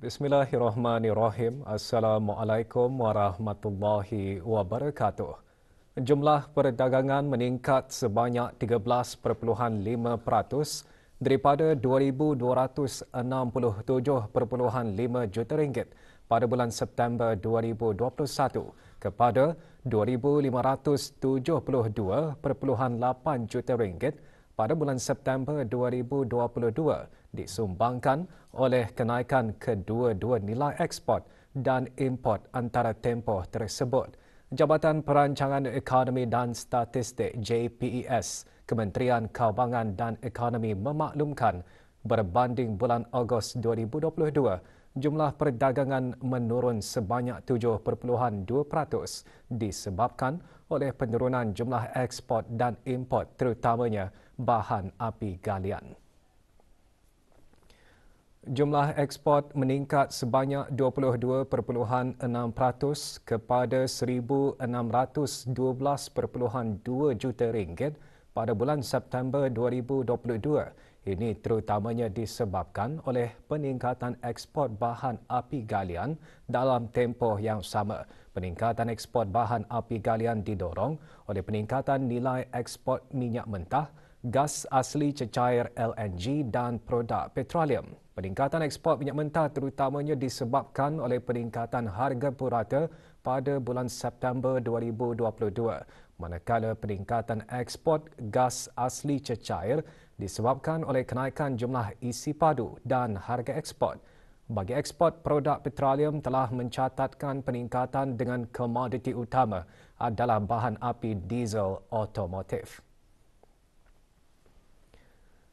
Bismillahirrahmanirrahim. Assalamualaikum warahmatullahi wabarakatuh. Jumlah perdagangan meningkat sebanyak 13.5% daripada 2,267.5 juta ringgit pada bulan September 2021 kepada 2,572.8 juta ringgit pada bulan September 2022 disumbangkan oleh kenaikan kedua-dua nilai ekspor dan import antara tempoh tersebut. Jabatan Perancangan Ekonomi dan Statistik JPES, Kementerian Keuangan dan Ekonomi memaklumkan berbanding bulan Ogos 2022, jumlah perdagangan menurun sebanyak 7.2% disebabkan oleh penurunan jumlah ekspor dan import terutamanya bahan api galian. Jumlah ekspor meningkat sebanyak 22.6% kepada 1,612.2 juta ringgit pada bulan September 2022. Ini terutamanya disebabkan oleh peningkatan ekspor bahan api galian dalam tempoh yang sama. Peningkatan ekspor bahan api galian didorong oleh peningkatan nilai ekspor minyak mentah, gas asli cecair LNG dan produk petroleum. Peningkatan ekspor minyak mentah terutamanya disebabkan oleh peningkatan harga purata pada bulan September 2022, manakala peningkatan ekspor gas asli cecair disebabkan oleh kenaikan jumlah isi padu dan harga ekspor. Bagi ekspor produk petroleum telah mencatatkan peningkatan dengan komoditi utama adalah bahan api diesel otomotif.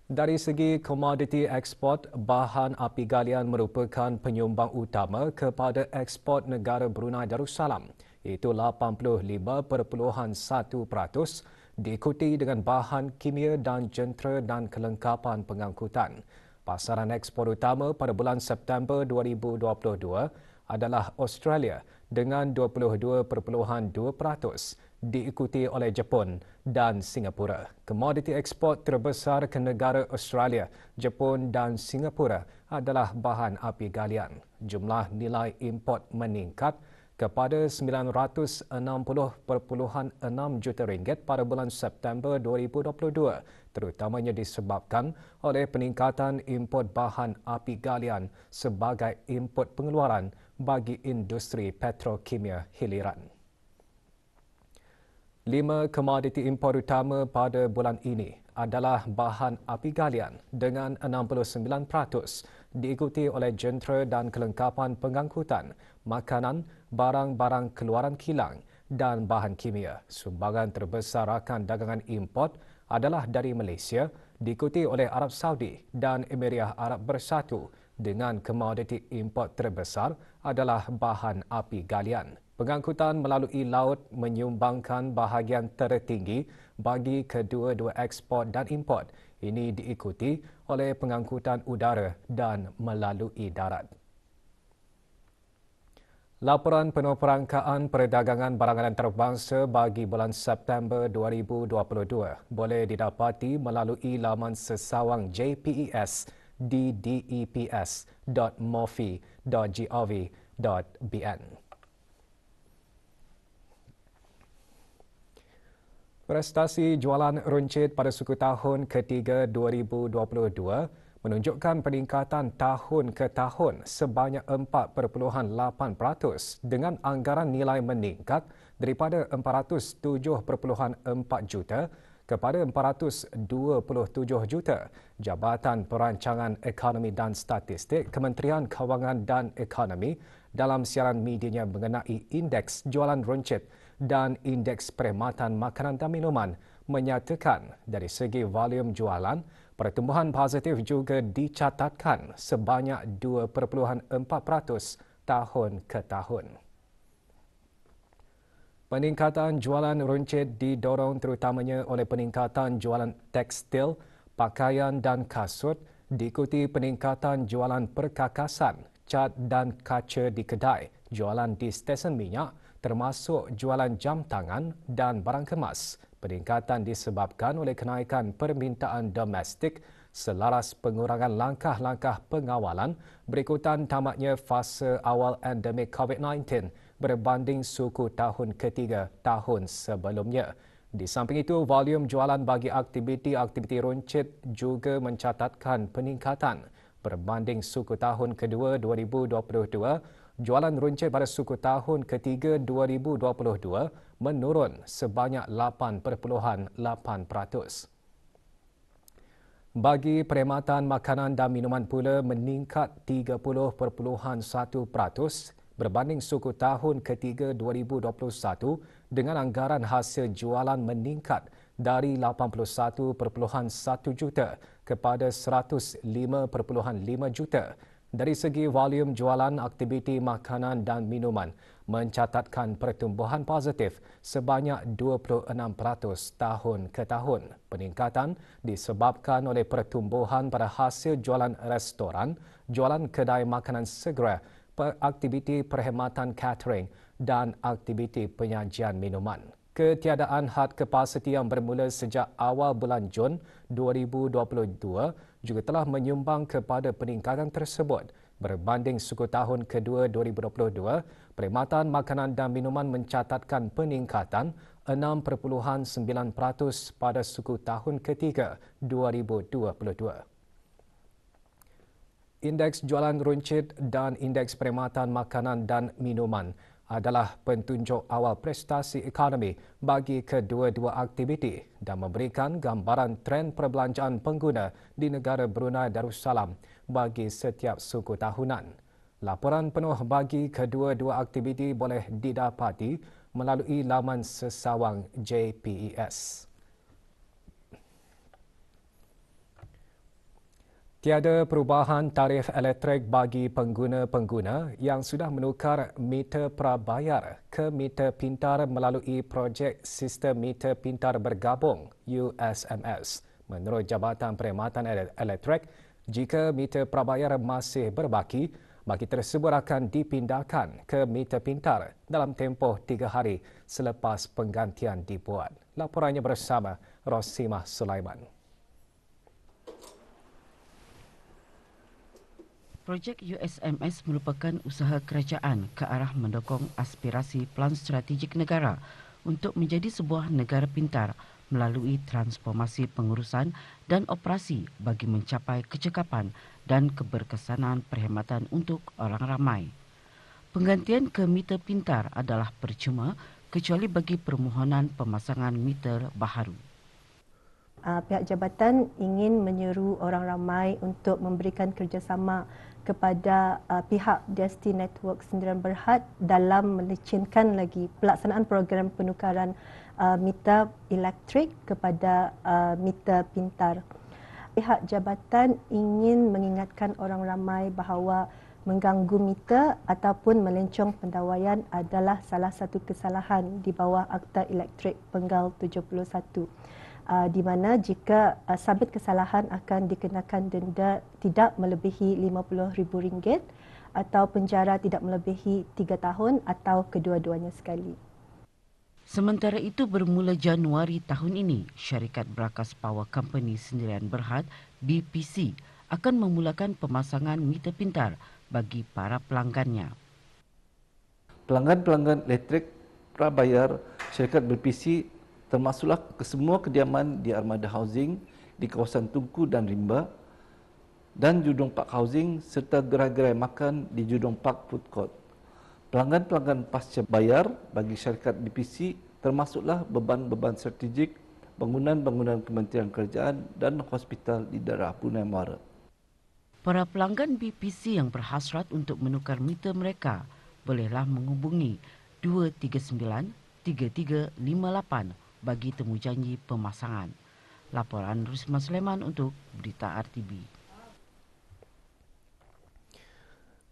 Dari segi komoditi ekspor, bahan api galian merupakan penyumbang utama kepada ekspor negara Brunei Darussalam, iaitu 85.1%, diikuti dengan bahan kimia dan jentera dan kelengkapan pengangkutan. Pasaran ekspor utama pada bulan September 2022 adalah Australia dengan 22.2%, diikuti oleh Jepun dan Singapura. Komoditi ekspor terbesar ke negara Australia, Jepun dan Singapura adalah bahan api galian. Jumlah nilai import meningkat kepada 960.6 juta ringgit pada bulan September 2022, terutamanya disebabkan oleh peningkatan import bahan api galian sebagai import pengeluaran bagi industri petrokimia hiliran. 5 komoditi impor utama pada bulan ini adalah bahan api galian dengan 69%, diikuti oleh jentera dan kelengkapan pengangkutan, makanan, barang-barang keluaran kilang dan bahan kimia. Sumbangan terbesar rakan dagangan import adalah dari Malaysia, diikuti oleh Arab Saudi dan Emirat Arab Bersatu dengan komoditi import terbesar adalah bahan api galian. Pengangkutan melalui laut menyumbangkan bahagian tertinggi bagi kedua-dua ekspor dan import. Ini diikuti oleh pengangkutan udara dan melalui darat. Laporan penuh-perangkaan perdagangan barangan antarabangsa bagi bulan September 2022 boleh didapati melalui laman sesawang JPES di deps.mofi.gov.bn. Prestasi jualan runcit pada suku tahun ketiga 2022 menunjukkan peningkatan tahun ke tahun sebanyak 4.8% dengan anggaran nilai meningkat daripada 407.4 juta kepada 427 juta. Jabatan Perancangan Ekonomi dan Statistik Kementerian Keuangan dan Ekonomi dalam siaran medianya mengenai indeks jualan runcit dan indeks perkhidmatan makanan dan minuman menyatakan dari segi volume jualan, pertumbuhan positif juga dicatatkan sebanyak 2.4% tahun ke tahun. Peningkatan jualan runcit didorong terutamanya oleh peningkatan jualan tekstil, pakaian dan kasut, diikuti peningkatan jualan perkakasan, cat dan kaca di kedai, jualan di stesen minyak, termasuk jualan jam tangan dan barang kemas. Peningkatan disebabkan oleh kenaikan permintaan domestik selaras pengurangan langkah-langkah pengawalan berikutan tamatnya fasa awal endemik COVID-19 berbanding suku tahun ketiga tahun sebelumnya. Di samping itu, volume jualan bagi aktiviti-aktiviti runcit juga mencatatkan peningkatan. Berbanding suku tahun kedua 2022, jualan runcit pada suku tahun ketiga 2022 menurun sebanyak 8.8%. Bagi perkhidmatan makanan dan minuman pula meningkat 30.1% berbanding suku tahun ketiga 2021 dengan anggaran hasil jualan meningkat dari 81.1 juta kepada 105.5 juta. Dari segi volume jualan aktiviti makanan dan minuman mencatatkan pertumbuhan positif sebanyak 26% tahun ke tahun. Peningkatan disebabkan oleh pertumbuhan pada hasil jualan restoran, jualan kedai makanan segera, aktiviti perkhidmatan catering dan aktiviti penyajian minuman. Ketiadaan had kapasiti yang bermula sejak awal bulan Jun 2022 juga telah menyumbang kepada peningkatan tersebut. Berbanding suku tahun kedua 2022, perkhidmatan makanan dan minuman mencatatkan peningkatan 6.9% pada suku tahun ketiga 2022. Indeks jualan runcit dan indeks perkhidmatan makanan dan minuman adalah pentunjuk awal prestasi ekonomi bagi kedua-dua aktiviti dan memberikan gambaran tren perbelanjaan pengguna di negara Brunei Darussalam bagi setiap suku tahunan. Laporan penuh bagi kedua-dua aktiviti boleh didapati melalui laman sesawang JPES. Tiada perubahan tarif elektrik bagi pengguna-pengguna yang sudah menukar meter prabayar ke meter pintar melalui projek Sistem Meter Pintar Bergabung USMS. Menurut Jabatan Perkhidmatan Elektrik, jika meter prabayar masih berbaki, baki tersebut akan dipindahkan ke meter pintar dalam tempoh 3 hari selepas penggantian dibuat. Laporannya bersama Rosimah Sulaiman. Projek USMS merupakan usaha kerajaan ke arah mendukung aspirasi Pelan Strategik Negara untuk menjadi sebuah negara pintar melalui transformasi pengurusan dan operasi bagi mencapai kecekapan dan keberkesanan perkhidmatan untuk orang ramai. Penggantian ke meter pintar adalah percuma kecuali bagi permohonan pemasangan meter baharu. Pihak jabatan ingin menyeru orang ramai untuk memberikan kerjasama kepada pihak DST Network Sendirian Berhad dalam melecinkan lagi pelaksanaan program penukaran meter elektrik kepada meter pintar. Pihak jabatan ingin mengingatkan orang ramai bahawa mengganggu meter ataupun melencong pendawaian adalah salah satu kesalahan di bawah Akta Elektrik Penggal 71. Di mana jika sabit kesalahan akan dikenakan denda tidak melebihi RM50,000 atau penjara tidak melebihi 3 tahun atau kedua-duanya sekali. Sementara itu, bermula Januari tahun ini, syarikat Brakas Power Company Sendirian Berhad BPC akan memulakan pemasangan meter pintar bagi para pelanggannya. Pelanggan-pelanggan elektrik prabayar syarikat BPC termasuklah ke semua kediaman di Armada Housing di kawasan Tunku dan Rimba dan Judong Park Housing serta gerai-gerai makan di Judong Park Food Court. Pelanggan-pelanggan pasca bayar bagi syarikat BPC termasuklah beban-beban strategik, bangunan-bangunan Kementerian Kerajaan dan hospital di daerah Brunei Muara. Para pelanggan BPC yang berhasrat untuk menukar meter mereka bolehlah menghubungi 239 3358 bagi temujanji pemasangan. Laporan Rosimah Sulaiman untuk Berita RTB.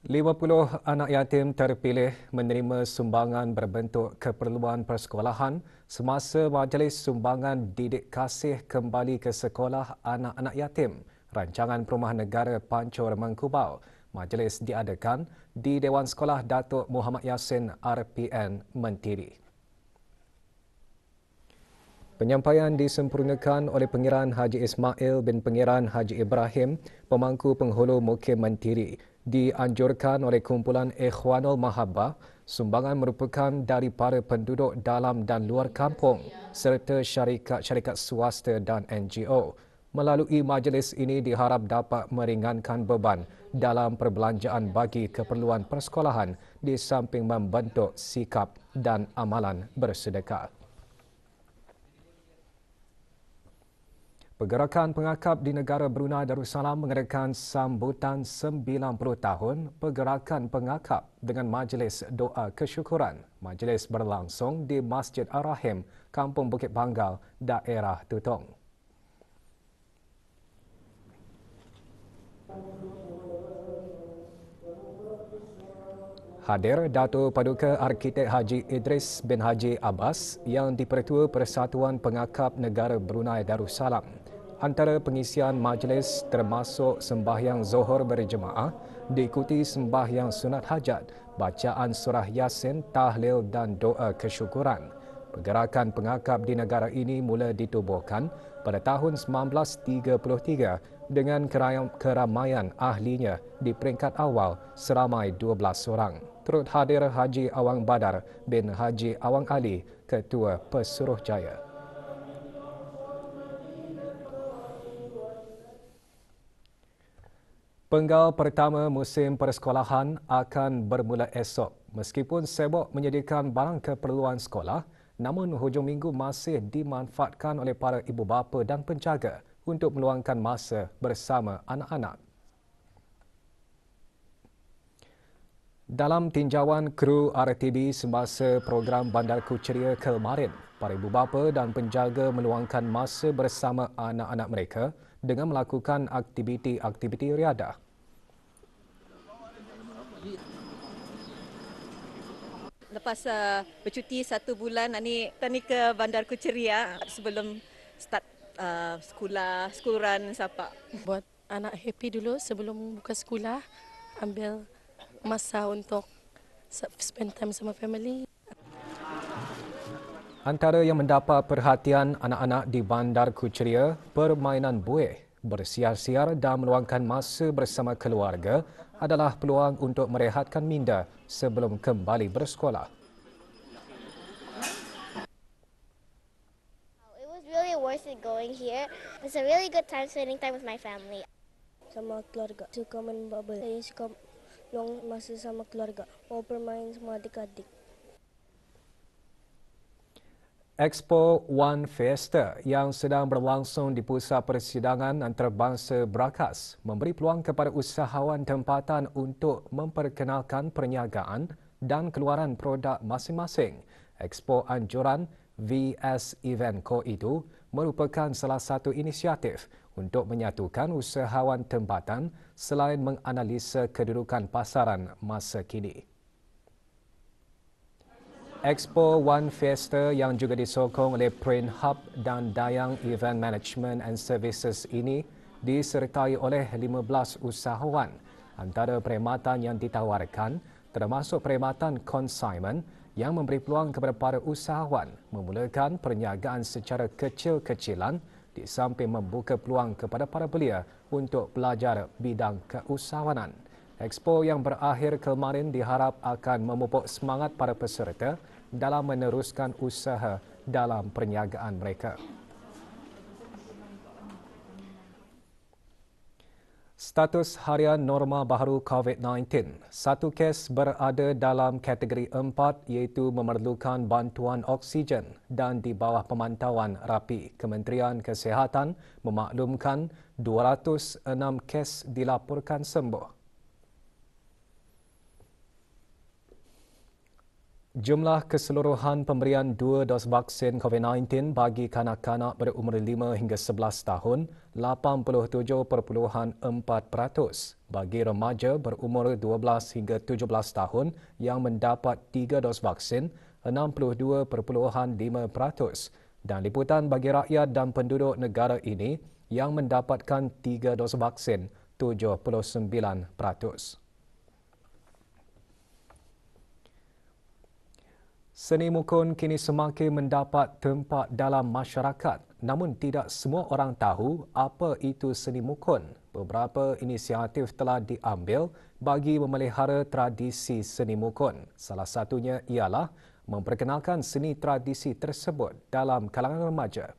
50 anak yatim terpilih menerima sumbangan berbentuk keperluan persekolahan semasa Majlis Sumbangan Didik Kasih kembali ke sekolah anak-anak yatim Rancangan Perumahan Negara Pancur Mengkubau. Majlis diadakan di Dewan Sekolah Datuk Muhammad Yassin RPN Mentiri. Penyampaian disempurnakan oleh Pengiran Haji Ismail bin Pengiran Haji Ibrahim, pemangku penghulu Mukim Mentiri. Dianjurkan oleh kumpulan Ikhwanul Mahabbah, sumbangan merupakan dari para penduduk dalam dan luar kampung serta syarikat-syarikat swasta dan NGO. Melalui majlis ini diharap dapat meringankan beban dalam perbelanjaan bagi keperluan persekolahan di samping membentuk sikap dan amalan bersedekah. Pergerakan pengakap di negara Brunei Darussalam mengadakan sambutan 90 tahun Pergerakan Pengakap dengan majlis doa kesyukuran. Majlis berlangsung di Masjid Ar-Rahim, Kampung Bukit Banggal, daerah Tutong. Hadir Dato' Paduka Arkitek Haji Idris bin Haji Abbas yang Dipertua Persatuan Pengakap Negara Brunei Darussalam. Antara pengisian majlis termasuk sembahyang Zuhur berjemaah, diikuti sembahyang sunat hajat, bacaan surah Yasin, tahlil dan doa kesyukuran. Pergerakan pengakap di negara ini mula ditubuhkan pada tahun 1933 dengan keramaian ahlinya di peringkat awal seramai 12 orang. Turut hadir Haji Awang Badar bin Haji Awang Ali, Ketua Pesuruhjaya. Penggal pertama musim persekolahan akan bermula esok. Meskipun sibuk menyediakan barang keperluan sekolah, namun hujung minggu masih dimanfaatkan oleh para ibu bapa dan penjaga untuk meluangkan masa bersama anak-anak. Dalam tinjauan kru RTB semasa program Bandarku Ceria kemarin, para ibu bapa dan penjaga meluangkan masa bersama anak-anak mereka dengan melakukan aktiviti-aktiviti riadah. Lepas bercuti 1 bulan, kita ni ke Bandarku Ceria sebelum start school run siapa. Buat anak happy dulu sebelum buka sekolah, ambil masa untuk spend time sama family. Antara yang mendapat perhatian anak-anak di Bandarku Ceria, permainan buih, bersiar-siar dan meluangkan masa bersama keluarga adalah peluang untuk merehatkan minda sebelum kembali bersekolah. It was really worth it going here. It's a really good time spending time with my family. Sama keluarga, suka main bubble. Saya suka luang masa sama keluarga, mau bermain sama adik-adik. Expo One Fiesta yang sedang berlangsung di Pusat Persidangan Antarabangsa Brakas memberi peluang kepada usahawan tempatan untuk memperkenalkan perniagaan dan keluaran produk masing-masing. Expo Anjuran VS Event Co itu merupakan salah satu inisiatif untuk menyatukan usahawan tempatan selain menganalisa kedudukan pasaran masa kini. Expo One Fiesta yang juga disokong oleh Print Hub dan Dayang Event Management and Services ini disertai oleh 15 usahawan. Antara perkhidmatan yang ditawarkan termasuk perkhidmatan consignment yang memberi peluang kepada para usahawan memulakan perniagaan secara kecil-kecilan di samping membuka peluang kepada para belia untuk belajar bidang keusahawanan. Expo yang berakhir kemarin diharap akan memupuk semangat para peserta dalam meneruskan usaha dalam perniagaan mereka. Status harian norma baharu COVID-19. Satu kes berada dalam kategori 4 iaitu memerlukan bantuan oksigen dan di bawah pemantauan rapi. Kementerian Kesihatan memaklumkan 206 kes dilaporkan sembuh. Jumlah keseluruhan pemberian 2 dos vaksin COVID-19 bagi kanak-kanak berumur 5 hingga 11 tahun, 87.4%. Bagi remaja berumur 12 hingga 17 tahun yang mendapat 3 dos vaksin, 62.5%. Dan liputan bagi rakyat dan penduduk negara ini yang mendapatkan 3 dos vaksin, 79%. Seni mukun kini semakin mendapat tempat dalam masyarakat, namun tidak semua orang tahu apa itu seni mukun. Beberapa inisiatif telah diambil bagi memelihara tradisi seni mukun. Salah satunya ialah memperkenalkan seni tradisi tersebut dalam kalangan remaja.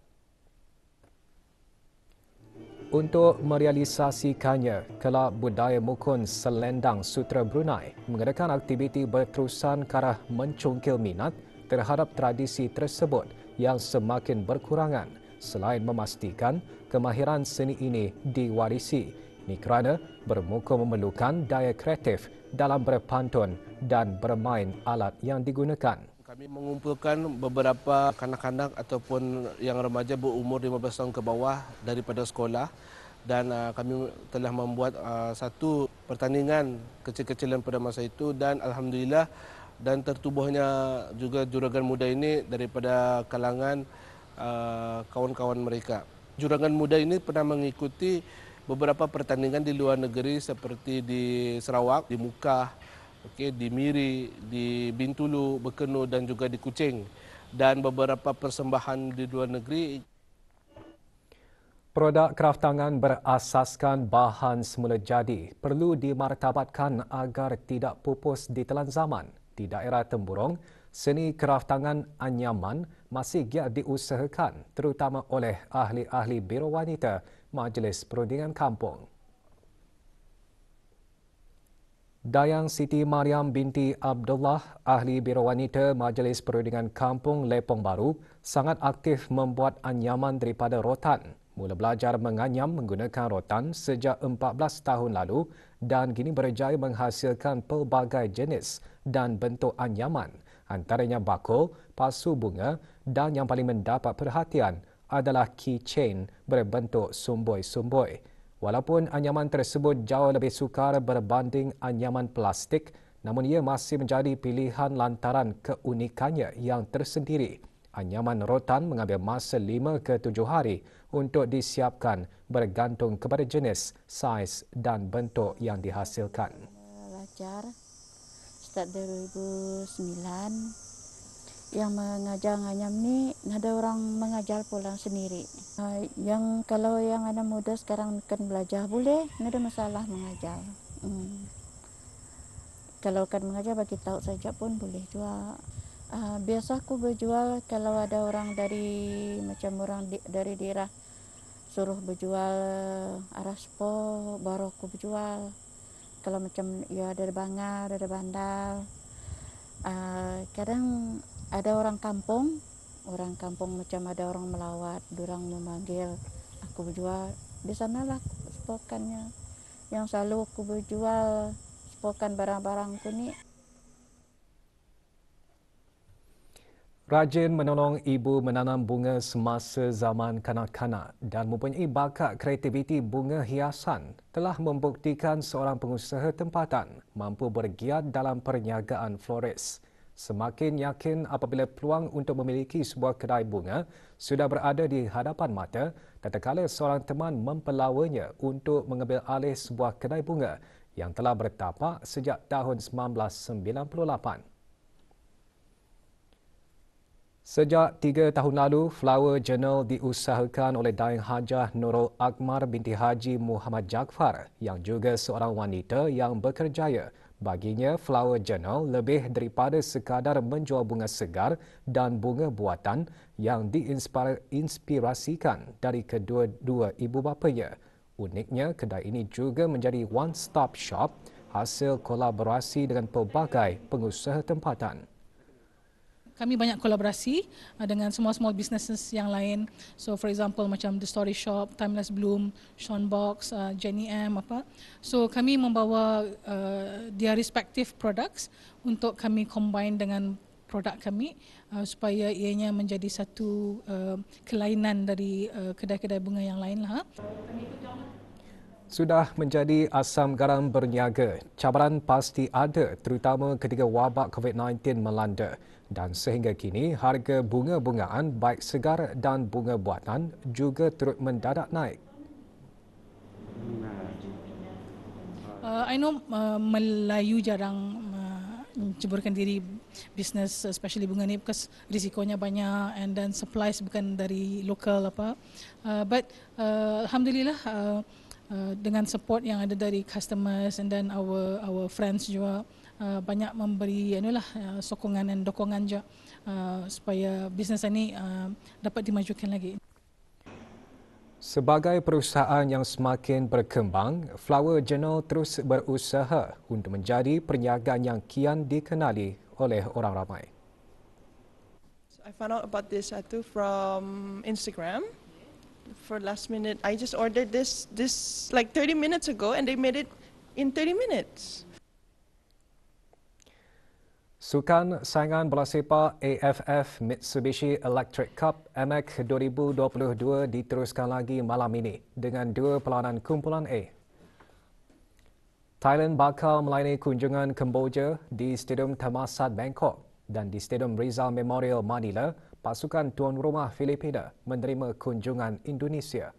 Untuk merealisasikannya, Kelab Budaya Mukun Selendang Sutra Brunei mengadakan aktiviti berterusan ke arah mencungkil minat terhadap tradisi tersebut yang semakin berkurangan selain memastikan kemahiran seni ini diwarisi. Ini kerana bermukun memerlukan daya kreatif dalam berpantun dan bermain alat yang digunakan. Kami mengumpulkan beberapa kanak-kanak ataupun yang remaja berumur 15 tahun ke bawah daripada sekolah dan kami telah membuat satu pertandingan kecil-kecilan pada masa itu dan alhamdulillah dan tertubuhnya juga juragan muda ini daripada kalangan kawan-kawan mereka. Juragan muda ini pernah mengikuti beberapa pertandingan di luar negeri seperti di Sarawak, di Mukah, di Miri, di Bintulu, Bekenu dan juga di Kuching dan beberapa persembahan di luar negeri. Produk kraftangan berasaskan bahan semula jadi perlu dimartabatkan agar tidak pupus ditelan zaman. Di daerah Temburong, seni kraftangan anyaman masih giat diusahakan terutama oleh ahli-ahli Biro Wanita Majlis Perundingan Kampung. Dayang Siti Mariam binti Abdullah, ahli Biro Wanita Majlis Perundingan Kampung Lepong Baru, sangat aktif membuat anyaman daripada rotan. Mula belajar menganyam menggunakan rotan sejak 14 tahun lalu dan kini berjaya menghasilkan pelbagai jenis dan bentuk anyaman, antaranya bakul, pasu bunga dan yang paling mendapat perhatian adalah keychain berbentuk sumboi-sumboi. Walaupun anyaman tersebut jauh lebih sukar berbanding anyaman plastik, namun ia masih menjadi pilihan lantaran keunikannya yang tersendiri. Anyaman rotan mengambil masa 5 ke 7 hari untuk disiapkan bergantung kepada jenis, saiz dan bentuk yang dihasilkan. Belajar start dari 2009. Yang mengajar nganyam ni ada orang mengajar pulang sendiri. Yang kalau yang anak muda sekarang kan belajar boleh, tidak ada masalah mengajar. Kalau kan mengajar bagi tahu saja pun boleh juga. Biasa aku berjual kalau ada orang dari macam orang dari daerah suruh berjual arah spo baru aku berjual. Kalau macam ya ada bangar, ada bandal. Kadang ada orang kampung macam ada orang melawat, orang memanggil aku berjual. Di sanalah spokannya yang selalu aku berjual spokan barang-barangku ni. Rajin menolong ibu menanam bunga semasa zaman kanak-kanak dan mempunyai bakat kreativiti bunga hiasan telah membuktikan seorang pengusaha tempatan mampu bergiat dalam perniagaan floris. Semakin yakin apabila peluang untuk memiliki sebuah kedai bunga sudah berada di hadapan mata, tatkala seorang teman mempelawanya untuk mengambil alih sebuah kedai bunga yang telah bertapak sejak tahun 1998. Sejak 3 tahun lalu, Flower Journal diusahakan oleh Dayang Hajah Nurul Akmar binti Haji Muhammad Jaafar yang juga seorang wanita yang bekerjaya. Baginya, Flower Journal lebih daripada sekadar menjual bunga segar dan bunga buatan yang diinspirasikan dari kedua-dua ibu bapanya. Uniknya, kedai ini juga menjadi one-stop shop hasil kolaborasi dengan pelbagai pengusaha tempatan. Kami banyak kolaborasi dengan semua small businesses yang lain. So for example macam The Story Shop, Timeless Bloom, Sean Box, Jenny M apa. So kami membawa their respective products untuk kami combine dengan produk kami supaya ianya menjadi satu kelainan dari kedai-kedai bunga yang lain lah. Sudah menjadi asam garam berniaga, cabaran pasti ada terutama ketika wabak COVID-19 melanda. Dan sehingga kini harga bunga-bungaan baik segar dan bunga buatan juga turut mendadak naik. I know Melayu jarang menceburkan diri business especially bunga ni because risikonya banyak and then supplies bukan dari lokal apa. But alhamdulillah dengan support yang ada dari customers and then our friends juga banyak memberi sokongan dan dokongan juga supaya bisnes ini dapat dimajukan lagi. Sebagai perusahaan yang semakin berkembang, Flower Journal terus berusaha untuk menjadi perniagaan yang kian dikenali oleh orang ramai. I found out about this from Instagram. For last minute, I just ordered this like 30 minutes ago, and they made it in 30 minutes. Sukan saingan bola sepak AFF Mitsubishi Electric Cup MX 2022 diteruskan lagi malam ini dengan 2 perlawanan kumpulan A. Thailand bakal melayani kunjungan Kemboja di Stadium Thammasat Bangkok dan di Stadium Rizal Memorial Manila, pasukan tuan rumah Filipina menerima kunjungan Indonesia.